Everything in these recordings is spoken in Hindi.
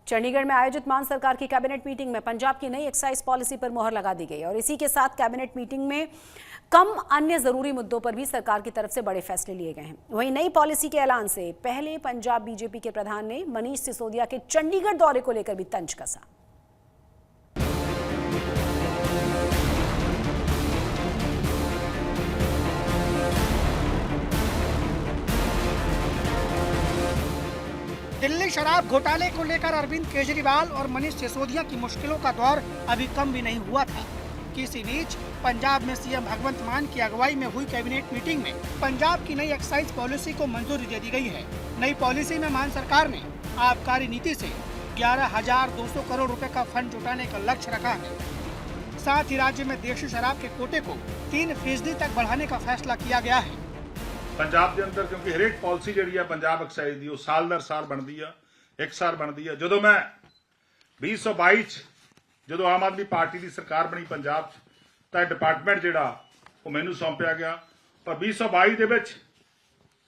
चंडीगढ़ में आयोजित मान सरकार की कैबिनेट मीटिंग में पंजाब की नई एक्साइज पॉलिसी पर मोहर लगा दी गई और इसी के साथ कैबिनेट मीटिंग में कम अन्य जरूरी मुद्दों पर भी सरकार की तरफ से बड़े फैसले लिए गए हैं। वहीं नई पॉलिसी के ऐलान से पहले पंजाब बीजेपी के प्रधान ने मनीष सिसोदिया के चंडीगढ़ दौरे को लेकर भी तंज कसा। दिल्ली शराब घोटाले को लेकर अरविंद केजरीवाल और मनीष सिसोदिया की मुश्किलों का दौर अभी कम भी नहीं हुआ था कि इसी बीच पंजाब में सीएम भगवंत मान की अगुवाई में हुई कैबिनेट मीटिंग में पंजाब की नई एक्साइज पॉलिसी को मंजूरी दे दी गई है। नई पॉलिसी में मान सरकार ने आबकारी नीति से 11,200 करोड़ रुपए का फंड जुटाने का लक्ष्य रखा है। साथ ही राज्य में देशी शराब के कोटे को 3% तक बढ़ाने का फैसला किया गया है। पंजाब के अंदर क्योंकि हरेक पॉलिसी जी पंजाब एक्साइज की साल दर साल बनती है, एक साल बनती है। जो मैं 2022 जो आम आदमी पार्टी की सरकार बनी पंजाब तो डिपार्टमेंट जोड़ा वो मैनू सौंपया गया और 2022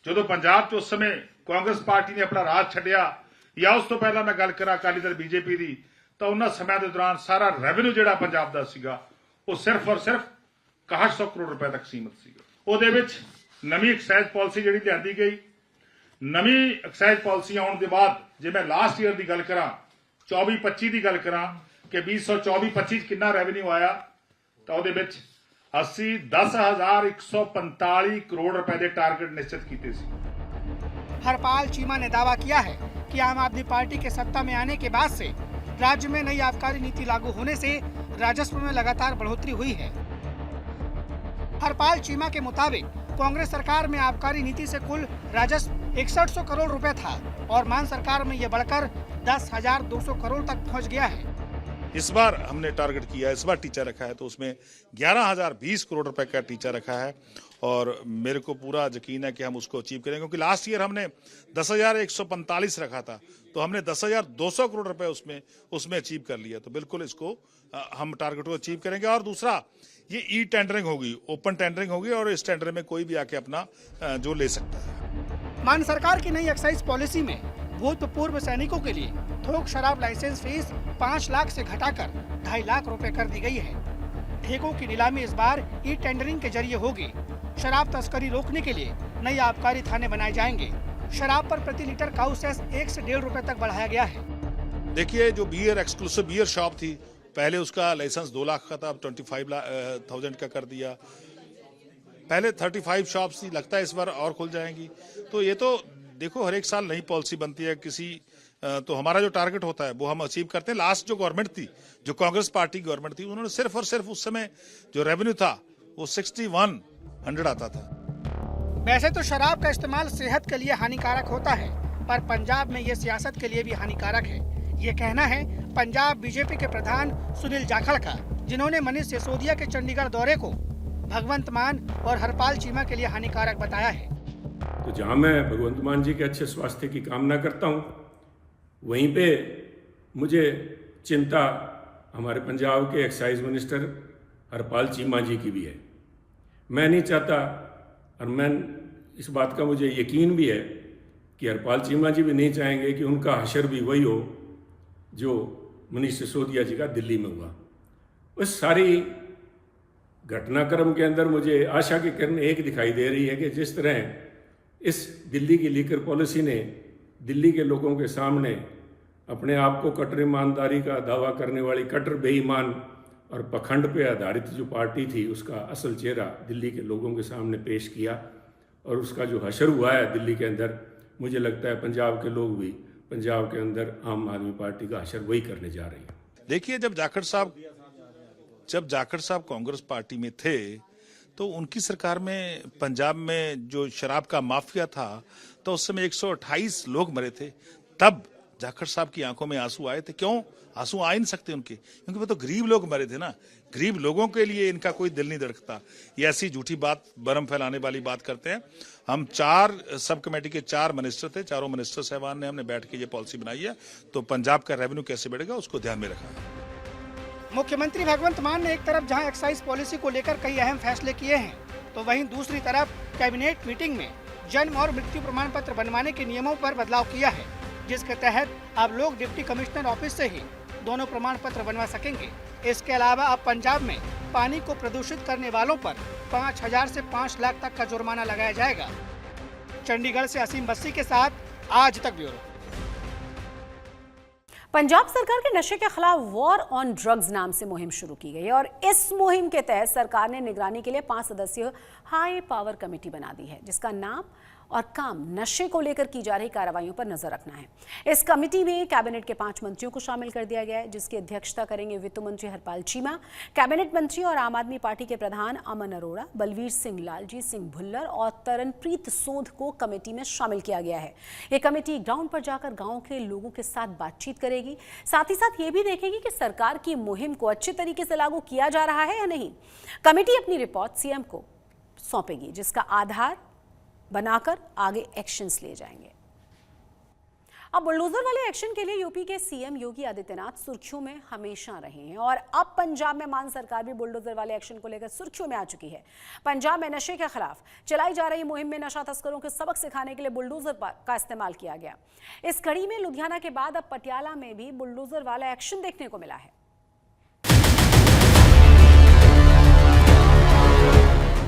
जो पंजाब उस समय कांग्रेस पार्टी ने अपना राज छड्डिया या उस तो पहला मैं गल करा अकाली दल बीजेपी की तो उन्होंने समय के दौरान सारा रेवन्यू जोड़ा पंजाब का सीगा वो सिर्फ और सिर्फ 6100 करोड़ रुपए तक सीमित सीगा। ਉਹਦੇ ਵਿੱਚ नवी एक्साइज पॉलिसी जी लियांदी गई। नवी एक्साइज पॉलिसी आने के बाद जे मैं लास्ट ईयर की गल करा 24-25 की गल करा कि 2024-25 कितना रेवन्यू आया तो वो 10,145 करोड़ रुपए के टारगेट निश्चित किए। हरपाल चीमा ने दावा किया है कि आम आदमी पार्टी के सत्ता में आने के बाद से राज्य में नई आबकारी नीति लागू होने से राजस्व में लगातार बढ़ोतरी हुई है। हरपाल चीमा के मुताबिक कांग्रेस सरकार में आबकारी नीति से कुल राजस्व 6100 करोड़ रुपए था और मान सरकार में यह बढ़कर 10,200 करोड़ तक पहुंच गया है। इस बार हमने टारगेट किया, इस बार टीचा रखा है तो उसमें 11,020 करोड़ रुपए का टीचा रखा है और मेरे को पूरा यकीन है कि हम उसको अचीव करेंगे क्योंकि लास्ट ईयर हमने 10,145 रखा था तो हमने 10,200 करोड़ रुपए उसमें अचीव कर लिया। तो बिल्कुल इसको हम टारगेट को अचीव करेंगे। और दूसरा ये ई टेंडरिंग होगी, ओपन टेंडरिंग होगी और इस टेंडर में कोई भी आके अपना जो ले सकता है। मान सरकार की नई एक्साइज पॉलिसी में भूतपूर्व सैनिकों के लिए थोक शराब लाइसेंस फीस 5 लाख से घटाकर 2.5 लाख रुपए कर दी गई है। ठेकों की नीलामी इस बार ई टेंडरिंग के जरिए होगी। शराब तस्करी रोकने के लिए नए आबकारी थाने बनाए जाएंगे। शराब पर प्रति लीटर काऊ सेस 1 से 1.5 रुपए तक बढ़ाया गया है। देखिए जो बियर एक्सक्लूसिव बियर शॉप थी पहले उसका लाइसेंस 2 लाख का था, अब 25,000 का कर दिया। पहले 35 शॉप्स थी, लगता है इस बार और खुल जाएंगी। तो ये तो देखो हर एक साल नई पॉलिसी बनती है किसी तो हमारा जो टारगेट होता है वो हम अचीव करते हैं। लास्ट जो गवर्नमेंट थी, जो कांग्रेस पार्टी गवर्नमेंट थी, उन्होंने सिर्फ और सिर्फ उस समय जो रेवेन्यू था वो 6100 आता था। वैसे तो शराब का इस्तेमाल सेहत के लिए हानिकारक होता है पर पंजाब में ये सियासत के लिए भी हानिकारक है। ये कहना है पंजाब बीजेपी के प्रधान सुनील जाखड़ का, जिन्होंने मनीष सिसोदिया के चंडीगढ़ दौरे को भगवंत मान और हरपाल चीमा के लिए हानिकारक बताया है। तो जहां मैं भगवंत मान जी के अच्छे स्वास्थ्य की कामना करता हूं, वहीं पे मुझे चिंता हमारे पंजाब के एक्साइज मिनिस्टर हरपाल चीमा जी की भी है। मैं नहीं चाहता और मैं इस बात का मुझे यकीन भी है कि हरपाल चीमा जी भी नहीं चाहेंगे कि उनका हशर भी वही हो जो मनीष सिसोदिया जी का दिल्ली में हुआ। उस सारी घटनाक्रम के अंदर मुझे आशा की किरण एक दिखाई दे रही है कि जिस तरह इस दिल्ली की लीकर पॉलिसी ने दिल्ली के लोगों के सामने अपने आप को कट्टर ईमानदारी का दावा करने वाली कट्टर बेईमान और पखंड पे आधारित जो पार्टी थी उसका असल चेहरा दिल्ली के लोगों के सामने पेश किया और उसका जो हशर हुआ है दिल्ली के अंदर, मुझे लगता है पंजाब के लोग भी पंजाब के अंदर आम आदमी पार्टी का हशर वही करने जा रही है। देखिए जब जाखड़ साहब कांग्रेस पार्टी में थे तो उनकी सरकार में पंजाब में जो शराब का माफिया था तो उस समय 128 लोग मरे थे। तब जाखड़ साहब की आंखों में आंसू आए थे। क्यों आंसू आ ही नहीं सकते उनके, क्योंकि वो तो गरीब लोग मरे थे ना। गरीब लोगों के लिए इनका कोई दिल नहीं धड़कता। ये ऐसी झूठी बात, भरम फैलाने वाली बात करते हैं। हम 4 सब कमेटी के 4 मिनिस्टर थे, चारों मिनिस्टर साहबान ने हमने बैठ के ये पॉलिसी बनाई है। तो पंजाब का रेवेन्यू कैसे बढ़ेगा उसको ध्यान में रखा है। मुख्यमंत्री भगवंत मान ने एक तरफ जहां एक्साइज पॉलिसी को लेकर कई अहम फैसले किए हैं तो वहीं दूसरी तरफ कैबिनेट मीटिंग में जन्म और मृत्यु प्रमाण पत्र बनवाने के नियमों पर बदलाव किया है। जिसके तहत अब लोग डिप्टी कमिश्नर ऑफिस से ही दोनों प्रमाण पत्र बनवा सकेंगे। इसके अलावा अब पंजाब में पानी को प्रदूषित करने वालों पर 5,000 से 5 लाख तक का जुर्माना लगाया जाएगा। चंडीगढ़ से असीम बस्सी के साथ आज तक ब्यूरो। पंजाब सरकार के नशे के खिलाफ वॉर ऑन ड्रग्स नाम से मुहिम शुरू की गई और इस मुहिम के तहत सरकार ने निगरानी के लिए 5 सदस्यीय हाई पावर कमेटी बना दी है, जिसका नाम और काम नशे को लेकर की जा रही कार्रवाइयों पर नजर रखना है। इस कमेटी में कैबिनेट के 5 मंत्रियों को शामिल कर दिया गया है, जिसकी अध्यक्षता करेंगे वित्त मंत्री हरपाल चीमा, कैबिनेट मंत्री और आम आदमी पार्टी के प्रधान अमन अरोड़ा, बलवीर सिंह, लालजीत सिंह भुल्लर और तरनप्रीत सोंध को कमेटी में शामिल किया गया है। ये कमेटी ग्राउंड पर जाकर गाँव के लोगों के साथ बातचीत करेगी, साथ ही साथ ये भी देखेगी कि सरकार की मुहिम को अच्छे तरीके से लागू किया जा रहा है या नहीं। कमेटी अपनी रिपोर्ट सीएम को सौंपेगी, जिसका आधार बनाकर आगे एक्शंस ले जाएंगे। अब बुलडोजर वाले एक्शन के लिए यूपी के सीएम योगी आदित्यनाथ सुर्खियों में हमेशा रहे हैं और अब पंजाब में मान सरकार भी बुलडोजर वाले एक्शन को लेकर सुर्खियों में आ चुकी है। पंजाब में नशे के खिलाफ चलाई जा रही मुहिम में नशा तस्करों के सबक सिखाने के लिए बुलडोजर का इस्तेमाल किया गया। इस कड़ी में लुधियाना के बाद अब पटियाला में भी बुलडोजर वाला एक्शन देखने को मिला है।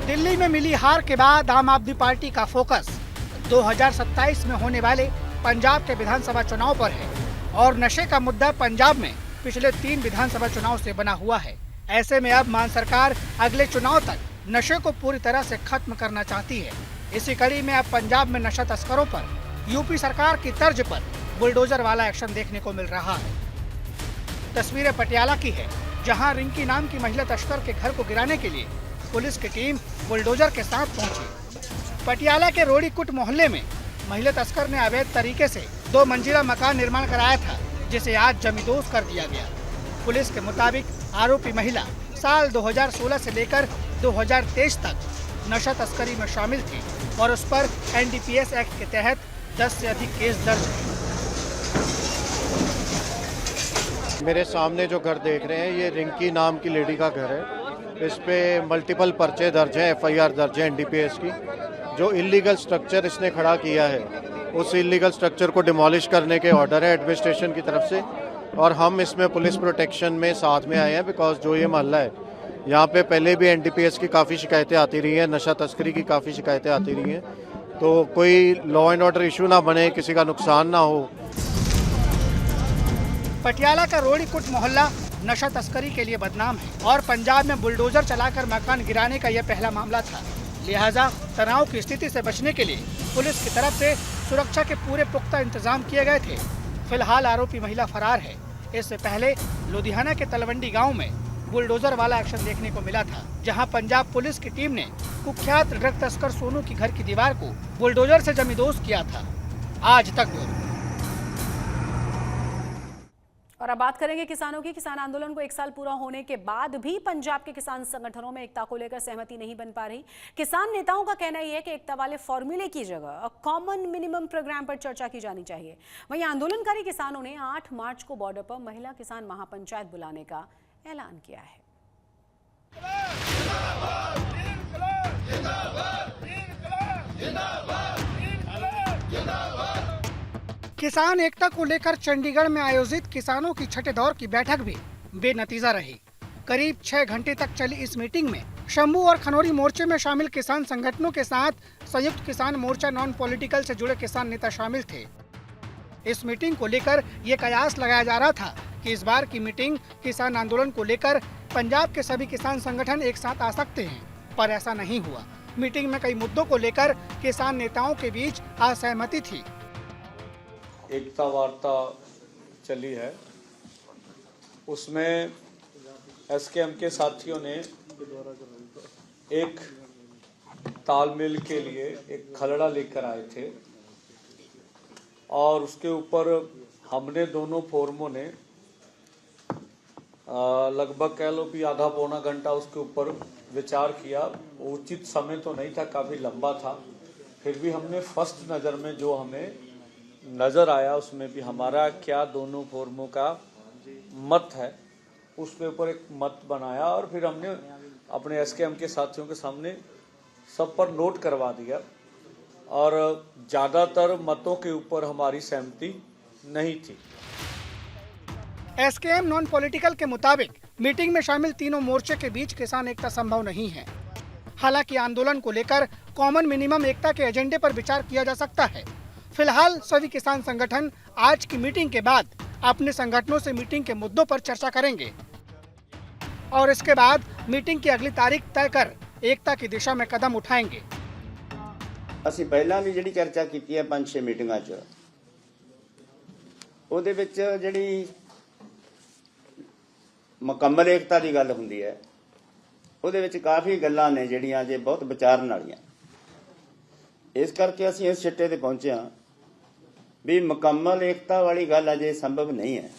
दिल्ली में मिली हार के बाद आम आदमी पार्टी का फोकस 2027 में होने वाले पंजाब के विधानसभा चुनाव पर है और नशे का मुद्दा पंजाब में पिछले 3 विधानसभा चुनाव से बना हुआ है। ऐसे में अब मान सरकार अगले चुनाव तक नशे को पूरी तरह से खत्म करना चाहती है। इसी कड़ी में अब पंजाब में नशा तस्करों पर यूपी सरकार की तर्ज पर बुलडोजर वाला एक्शन देखने को मिल रहा है। तस्वीरें पटियाला की है, जहाँ रिंकी नाम की महिला तस्कर के घर को गिराने के लिए पुलिस की टीम बुलडोजर के साथ पहुंची। पटियाला के रोड़ीकुट मोहल्ले में महिला तस्कर ने अवैध तरीके से 2 मंजिला मकान निर्माण कराया था, जिसे आज जमींदोज कर दिया गया। पुलिस के मुताबिक आरोपी महिला साल 2016 से लेकर 2023 तक नशा तस्करी में शामिल थी और उस पर एनडीपीएस एक्ट के तहत 10 से अधिक केस दर्ज है। मेरे सामने जो घर देख रहे हैं, ये रिंकी नाम की लेडी का घर है। इस पे मल्टीपल पर्चे दर्ज हैं, एफआईआर दर्ज है एनडीपीएस की। जो इलीगल स्ट्रक्चर इसने खड़ा किया है, उस इलीगल स्ट्रक्चर को डिमोलिश करने के ऑर्डर है एडमिनिस्ट्रेशन की तरफ से और हम इसमें पुलिस प्रोटेक्शन में साथ में आए हैं। बिकॉज जो ये मोहल्ला है, यहाँ पे पहले भी एनडीपीएस की काफ़ी शिकायतें आती रही हैं, नशा तस्करी की काफ़ी शिकायतें आती रही हैं, तो कोई लॉ एंड ऑर्डर इशू ना बने, किसी का नुकसान ना हो। पटियाला का रोड़ीकुट मोहल्ला नशा तस्करी के लिए बदनाम है और पंजाब में बुलडोजर चलाकर मकान गिराने का यह पहला मामला था। लिहाजा तनाव की स्थिति से बचने के लिए पुलिस की तरफ से सुरक्षा के पूरे पुख्ता इंतजाम किए गए थे। फिलहाल आरोपी महिला फरार है। इससे पहले लुधियाना के तलवंडी गांव में बुलडोजर वाला एक्शन देखने को मिला था, जहां पंजाब पुलिस की टीम ने कुख्यात ड्रग तस्कर सोनू की घर की दीवार को बुलडोजर से जमींदोज किया था। आज तक और अब बात करेंगे किसानों की। किसान आंदोलन को 1 साल पूरा होने के बाद भी पंजाब के किसान संगठनों में एकता को लेकर सहमति नहीं बन पा रही। किसान नेताओं का कहना यह है कि एकता वाले फॉर्मूले की जगह कॉमन मिनिमम प्रोग्राम पर चर्चा की जानी चाहिए। वहीं आंदोलनकारी किसानों ने 8 मार्च को बॉर्डर पर महिला किसान महापंचायत बुलाने का ऐलान किया है। किसान एकता को लेकर चंडीगढ़ में आयोजित किसानों की छठे दौर की बैठक भी बेनतीजा रही। करीब 6 घंटे तक चली इस मीटिंग में शंभू और खनौरी मोर्चे में शामिल किसान संगठनों के साथ संयुक्त किसान मोर्चा नॉन पॉलिटिकल से जुड़े किसान नेता शामिल थे। इस मीटिंग को लेकर ये कयास लगाया जा रहा था कि इस बार की मीटिंग किसान आंदोलन को लेकर पंजाब के सभी किसान संगठन एक साथ आ सकते हैं, पर ऐसा नहीं हुआ। मीटिंग में कई मुद्दों को लेकर किसान नेताओं के बीच असहमति थी। एकता वार्ता चली है, उसमें एसकेएम के साथियों ने एक तालमेल के लिए एक खलड़ा लेकर आए थे और उसके ऊपर हमने दोनों फोरमों ने लगभग कह लो कि आधा पौना घंटा उसके ऊपर विचार किया। उचित समय तो नहीं था, काफ़ी लंबा था, फिर भी हमने फर्स्ट नज़र में जो हमें नज़र आया उसमें भी हमारा क्या दोनों फोरमों का मत है उसके ऊपर एक मत बनाया और फिर हमने अपने एसकेएम के साथियों के सामने सब पर नोट करवा दिया और ज़्यादातर मतों के ऊपर हमारी सहमति नहीं थी। एसकेएम नॉन पॉलिटिकल के मुताबिक मीटिंग में शामिल तीनों मोर्चे के बीच किसान एकता संभव नहीं है। हालांकि आंदोलन को लेकर कॉमन मिनिमम एकता के एजेंडे पर विचार किया जा सकता है। फिलहाल सभी किसान संगठन आज की मीटिंग के बाद अपने संगठनों से मीटिंग के मुद्दों पर चर्चा करेंगे और इसके बाद मीटिंग की अगली तारीख तय कर एकता की दिशा में कदम उठाएंगे। ਅਸੀਂ ਪਹਿਲਾਂ ਵੀ ਜਿਹੜੀ ਚਰਚਾ ਕੀਤੀ ਹੈ 5-6 ਮੀਟਿੰਗਾਂ 'ਚ, ਉਹਦੇ ਵਿੱਚ ਜਿਹੜੀ ਮੁਕੰਮਲ ਏਕਤਾ ਦੀ ਗੱਲ ਹੁੰਦੀ ਹੈ ਉਹਦੇ ਵਿੱਚ ਕਾਫੀ ਗੱਲਾਂ ਨੇ ਜਿਹੜੀਆਂ ਜੇ ਬਹੁਤ ਵਿਚਾਰਨ ਵਾਲੀਆਂ। ਇਸ ਕਰਕੇ ਅਸੀਂ ਇਸ ਸਿੱਟੇ ਤੇ ਪਹੁੰਚੇ ਹਾਂ ਵੀ ਮੁਕੰਮਲ ਏਕਤਾ ਵਾਲੀ ਗੱਲ ਅਜੇ ਸੰਭਵ ਨਹੀਂ ਹੈ।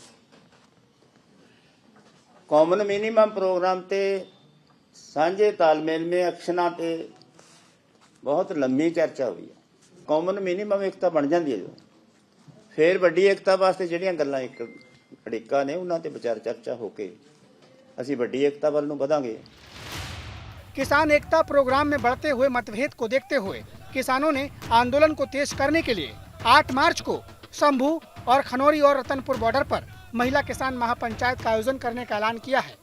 ਕਾਮਨ ਮਿਨੀਮਮ ਪ੍ਰੋਗਰਾਮ ਤੇ ਸਾਂਝੇ ਤਾਲਮੇਲ में ਐਕਸ਼ਨਾਂ ਤੇ बहुत लंबी चर्चा हुई है। कॉमन मिनिमम एकता बन जाती है जो फिर वड्डी एकता वास्ते ਜਿਹੜੀਆਂ ਗੱਲਾਂ ਇੱਕ ਅੜਿੱਕਾ ਨੇ ਉਹਨਾਂ ਤੇ ਵਿਚਾਰ ਚਰਚਾ ਹੋ ਕੇ ਅਸੀਂ ਵੱਡੀ एकता ਵੱਲ ਨੂੰ ਵਧਾਂਗੇ। किसान एकता प्रोग्राम में बढ़ते हुए मतभेद को देखते हुए किसानों ने आंदोलन को तेज करने के लिए 8 मार्च को शंभू और खनौरी और रतनपुर बॉर्डर पर महिला किसान महापंचायत का आयोजन करने का ऐलान किया है।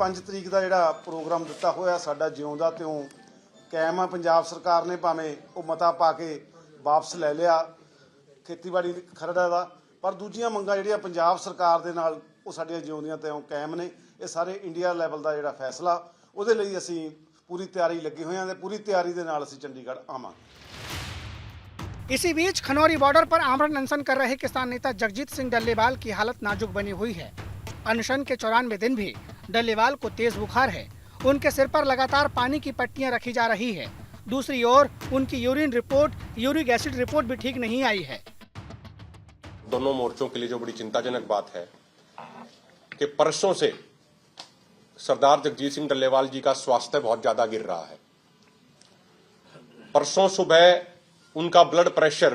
5 ਤਰੀਕ ਦਾ ਜਿਹੜਾ ਪ੍ਰੋਗਰਾਮ ਦਿੱਤਾ ਹੋਇਆ ਸਾਡਾ ਜਿਉਂਦਾ ਤਿਉਂ ਕਾਇਮ ਆ। ਪੰਜਾਬ ਸਰਕਾਰ ਨੇ ਭਾਵੇਂ ਉਹ ਮਤਾ ਪਾ ਕੇ ਵਾਪਸ ਲੈ ਲਿਆ ਖੇਤੀਬਾੜੀ ਖਰੜਾ ਦਾ, ਪਰ ਦੂਜੀਆਂ ਮੰਗਾਂ ਜਿਹੜੀਆਂ ਪੰਜਾਬ ਸਰਕਾਰ ਦੇ ਨਾਲ ਉਹ ਸਾਡੀਆਂ ਜਿਉਂਦੀਆਂ ਤਿਉਂ ਕਾਇਮ ਨੇ। ਇਹ ਸਾਰੇ ਇੰਡੀਆ ਲੈਵਲ ਦਾ ਜਿਹੜਾ ਫੈਸਲਾ ਉਹਦੇ ਲਈ ਅਸੀਂ ਪੂਰੀ ਤਿਆਰੀ ਲੱਗੇ ਹੋਏ ਹਾਂ ਤੇ ਪੂਰੀ ਤਿਆਰੀ ਦੇ ਨਾਲ ਅਸੀਂ ਚੰਡੀਗੜ੍ਹ ਆਵਾਂਗੇ। इसी बीच खनौरी बॉर्डर पर आमरण अनशन कर रहे किसान नेता जगजीत सिंह डल्लेवाल की हालत नाजुक बनी हुई है। अनशन के 94 दिन भी डल्लेवाल को तेज बुखार है। उनके सिर पर लगातार पानी की पट्टियां रखी जा रही है। दूसरी ओर उनकी urine report, uric acid report भी ठीक नहीं आई है। दोनों मोर्चों के लिए जो बड़ी चिंताजनक बात है कि परसों से सरदार जगजीत सिंह डल्लेवाल जी का स्वास्थ्य बहुत ज्यादा गिर रहा है। परसों सुबह उनका ब्लड प्रेशर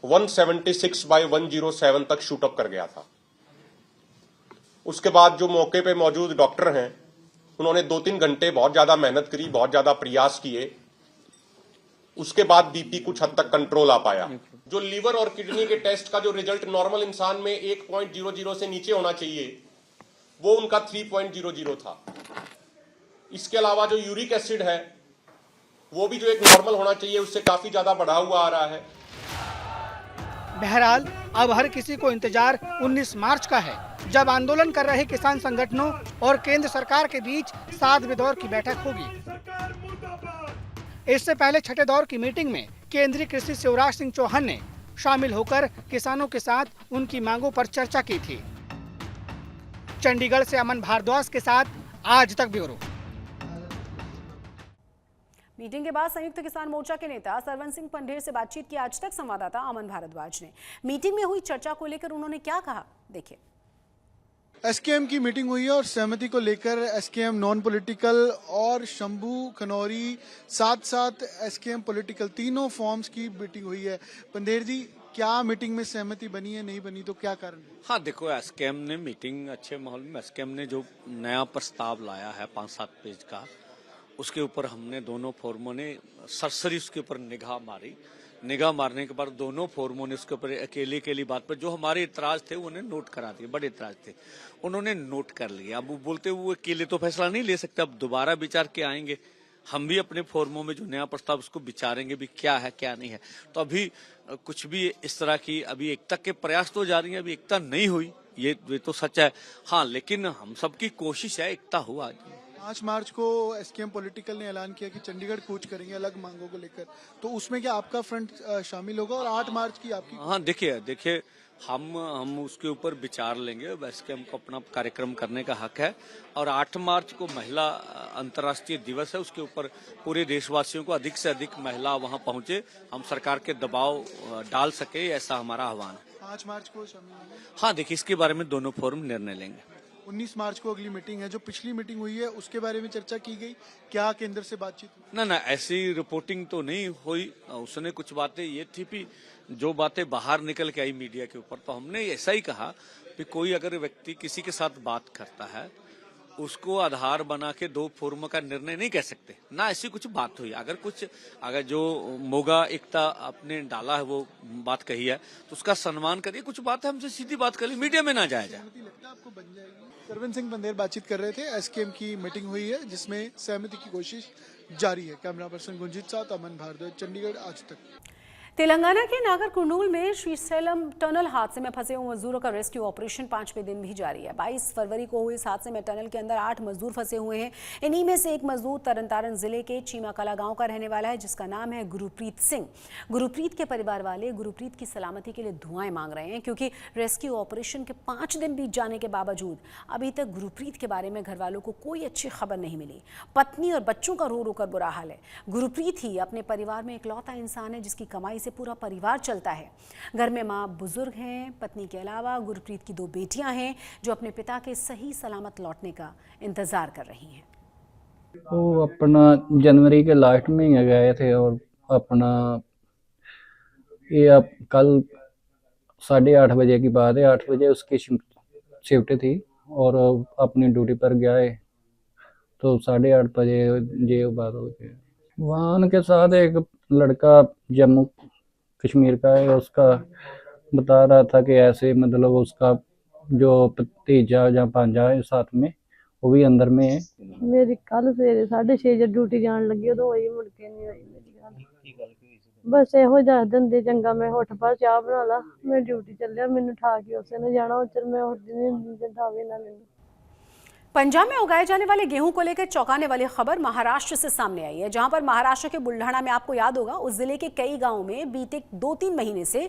176/107 तक शूट अप कर गया था। उसके बाद जो मौके पे मौजूद डॉक्टर हैं उन्होंने 2-3 घंटे बहुत ज्यादा मेहनत करी, बहुत ज्यादा प्रयास किए। उसके बाद बीपी कुछ हद तक कंट्रोल आ पाया। जो लीवर और किडनी के टेस्ट का जो रिजल्ट नॉर्मल इंसान में 1.00 से नीचे होना चाहिए वो उनका 3.00 था। इसके अलावा जो यूरिक एसिड है वो भी जो एक नॉर्मल होना चाहिए उससे काफी ज्यादा बढ़ा हुआ आ रहा है। बहरहाल अब हर किसी को इंतजार 19 मार्च का है, जब आंदोलन कर रहे किसान संगठनों और केंद्र सरकार के बीच 7वें दौर की बैठक होगी। इससे पहले छठे दौर की मीटिंग में केंद्रीय कृषि शिवराज सिंह चौहान ने शामिल होकर किसानों के साथ उनकी मांगों पर चर्चा की थी। चंडीगढ़ से अमन भारद्वाज के साथ आज तक ब्यूरो। मीटिंग के बाद संयुक्त किसान मोर्चा के नेता सरवन सिंह पंढेर से बातचीत की आज तक संवाददाता अमन भारद्वाज ने। मीटिंग में हुई चर्चा को लेकर उन्होंने क्या कहा, देखिए। एसकेएम की मीटिंग हुई है और सहमति को लेकर एसकेएम नॉन पॉलिटिकल और शंभू खनौरी साथ साथ एसकेएम पॉलिटिकल तीनों फॉर्म्स की मीटिंग हुई है। पंढेर जी, क्या मीटिंग में सहमति बनी है, नहीं बनी तो क्या कारण है? हाँ देखो, एसकेएम ने मीटिंग अच्छे माहौल में एसकेएम ने जो नया प्रस्ताव लाया है 5-7 पेज का, उसके ऊपर हमने दोनों फोरमों ने सरसरी उसके ऊपर निगाह मारी। निगाह मारने के बाद दोनों फोरमों ने उसके ऊपर अकेली बात पर जो हमारे इतराज थे उन्हें नोट करा दिए। बड़े इतराज थे, उन्होंने नोट कर लिया। अब वो बोलते वो अकेले तो फैसला नहीं ले सकते, अब दोबारा विचार के आएंगे। हम भी अपने फोरमों में जो नया प्रस्ताव उसको विचारेंगे भी क्या है क्या नहीं है। तो अभी कुछ भी इस तरह की अभी एकता के प्रयास तो जारी है, अभी एकता नहीं हुई ये तो सच है। हाँ, लेकिन हम सबकी कोशिश है एकता हुआ। 5 मार्च को एसकेएम पॉलिटिकल ने ऐलान किया कि चंडीगढ़ कूच करेंगे अलग मांगों को लेकर, तो उसमें क्या आपका फ्रंट शामिल होगा और 8 मार्च की आपकी? हाँ देखिए हम उसके ऊपर विचार लेंगे। एसकेएम को अपना कार्यक्रम करने का हक है और 8 मार्च को महिला अंतर्राष्ट्रीय दिवस है, उसके ऊपर पूरे देशवासियों को अधिक से अधिक महिला वहां पहुंचे, हम सरकार के दबाव डाल सके, ऐसा हमारा आह्वान है। 5 मार्च को शामिल होंगे? हाँ देखिए, इसके बारे में दोनों फोरम निर्णय लेंगे। 19 मार्च को अगली मीटिंग है। जो पिछली मीटिंग हुई है उसके बारे में चर्चा की गई, क्या केंद्र से बातचीत हुई? ना ऐसी रिपोर्टिंग तो नहीं हुई। उसने कुछ बातें ये थी कि जो बातें बाहर निकल के आई मीडिया के ऊपर, तो हमने ऐसा ही कहा कि कोई अगर व्यक्ति किसी के साथ बात करता है उसको आधार बना के दो फोरम का निर्णय नहीं कह सकते ना, ऐसी कुछ बात हुई। अगर जो मोगा एकता आपने डाला है वो बात कही है तो उसका सम्मान करिए, कुछ बात है हमसे सीधी बात करिए, मीडिया में ना जाया जाए। लगता है आपको बन जाएगी? सरविंद सिंह बंदेल बातचीत कर रहे थे। एसकेएम की मीटिंग हुई है जिसमें सहमति की कोशिश जारी है। कैमरा पर्सन गुंजित साथ अमन भारद्वाज, चंडीगढ़ आज तक। तेलंगाना के नागर कुर्नूल में श्रीशैलम टनल हादसे में फंसे हुए मजदूरों का रेस्क्यू ऑपरेशन 5वें दिन भी जारी है। 22 फरवरी को हुए इस हादसे में टनल के अंदर 8 मजदूर फंसे हुए हैं। इन्हीं में से एक मजदूर तरनतारन जिले के चीमाकला गांव का रहने वाला है, जिसका नाम है गुरप्रीत सिंह। गुरप्रीत के परिवार वाले गुरप्रीत की सलामती के लिए दुआएं मांग रहे हैं, क्योंकि रेस्क्यू ऑपरेशन के 5 दिन बीत जाने के बावजूद अभी तक गुरप्रीत के बारे में घर वालों को कोई अच्छी खबर नहीं मिली। पत्नी और बच्चों का रो रो कर बुरा हाल है। गुरप्रीत ही अपने परिवार में इकलौता इंसान है जिसकी कमाई से पूरा परिवार चलता है। घर में माँ बुजुर्ग हैं। पत्नी के अलावा गुरप्रीत की 2 बेटियां हैं जो अपने पिता के सही सलामत लौटने का इंतजार कर रही हैं। वो अपना जनवरी के लास्ट में ही गए थे और अपना ये अब कल 8:30 बजे की बात है। 8 बजे उसकी शिफ्ट थी और अपनी ड्यूटी पर गया है तो 8:30 बजे ये बात हो गई। वहाँ उनके साथ एक लड़का जम्मू कश्मीर का है, उसका बता रहा था कि ऐसे मतलब उसका जो भतीजा या भांजा है साथ में वो भी अंदर में है। मेरी कल सवेरे 6:30 ड्यूटी जान लगी उदों होई, मुड़ के नहीं होई मेरी गल। बस ਇਹੋ ਜਿਹਾ ਦਿੰਦੇ ਚੰਗਾ ਮੈਂ ਉੱਠ ਪਾ ਚਾਹ ਬਣਾ ਲਾ, ਮੈਂ ਡਿਊਟੀ ਚੱਲਿਆ, ਮੈਨੂੰ ਠਾ ਕੇ ਉਸੇ ਨੇ ਜਾਣਾ, ਉਧਰ मैं ਉੱਠਦੀ नहीं जंदावे ना ਮੈਨੂੰ। पंजाब में उगाए जाने वाले गेहूं को लेकर चौंकाने वाली खबर महाराष्ट्र से सामने आई है, जहां पर महाराष्ट्र के बुल्ढाना में आपको याद होगा उस जिले के कई गांवों में बीते 2-3 महीने से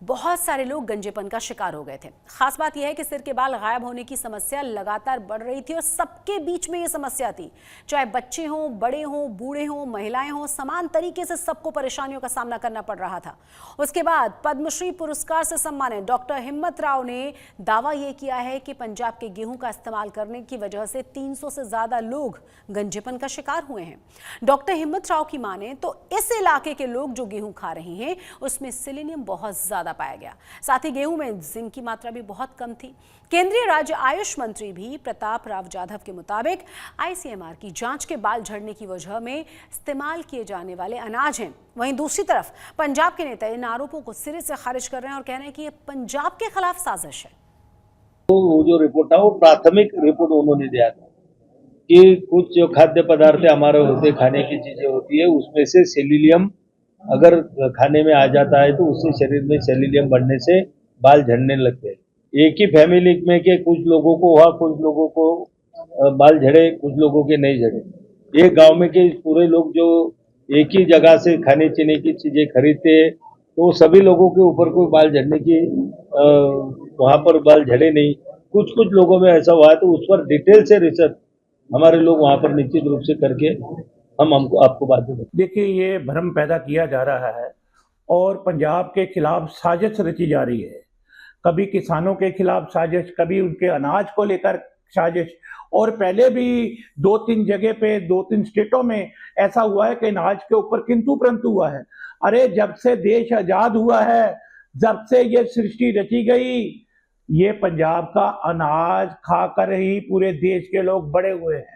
बहुत सारे लोग गंजेपन का शिकार हो गए थे। खास बात यह है कि सिर के बाल गायब होने की समस्या लगातार बढ़ रही थी और सबके बीच में यह समस्या थी, चाहे बच्चे हों, बड़े हों, बूढ़े हों, महिलाएं हों, समान तरीके से सबको परेशानियों का सामना करना पड़ रहा था। उसके बाद पद्मश्री पुरस्कार से सम्मानित डॉक्टर हिम्मत राव ने दावा यह किया है कि पंजाब के गेहूं का इस्तेमाल करने की वजह से 300 से ज्यादा लोग गंजेपन का शिकार हुए हैं। डॉक्टर हिम्मत राव की माने तो इस इलाके के लोग जो गेहूं खा रहे हैं उसमें सेलेनियम बहुत ज्यादा पाया गया। साथ ही गेहूं में जिंक की मात्रा भी बहुत कम थी। केंद्रीय राज्य आयुष मंत्री भी प्रताप राव जाधव के मुताबिक आईसीएमआर की जांच के बाल झड़ने की वजह में इस्तेमाल किए जाने वाले अनाज हैं। वहीं दूसरी तरफ पंजाब के नेता इन आरोपों को सिरे से खारिज कर रहे हैं और कह रहे हैं कि यह पंजाब के खिलाफ साजिश है। तो वो जो रिपोर्ट था वो प्राथमिक रिपोर्ट उन्होंने दिया था कि कुछ जो खाद्य पदार्थ हमारे होते, खाने की चीजें होती है, उसमें से सेलिलियम अगर खाने में आ जाता है तो उससे शरीर में सेलिलियम बढ़ने से बाल झड़ने लगते हैं। एक ही फैमिली में के कुछ लोगों को हुआ, कुछ लोगों को बाल झड़े, कुछ लोगों के नहीं झड़े। एक गांव में के पूरे लोग जो एक ही जगह से खाने पीने की चीजें खरीदते हैं तो सभी लोगों के ऊपर कोई बाल झड़ने की वहां पर बाल झड़े नहीं। कुछ कुछ लोगों में ऐसा हुआ है तो उस पर डिटेल से रिसर्च हमारे लोग वहां पर निश्चित रूप से करके हमको आपको बात दें। देखिए, ये भ्रम पैदा किया जा रहा है और पंजाब के खिलाफ साजिश रची जा रही है। कभी किसानों के खिलाफ साजिश, कभी उनके अनाज को लेकर साजिश, और पहले भी 2-3 जगह पे 2-3 स्टेटों में ऐसा हुआ है कि अनाज के ऊपर किंतु परंतु हुआ है। अरे जब से देश आजाद हुआ है, जब से ये सृष्टि रची गई, ये पंजाब का अनाज खाकर ही पूरे देश के लोग बड़े हुए हैं।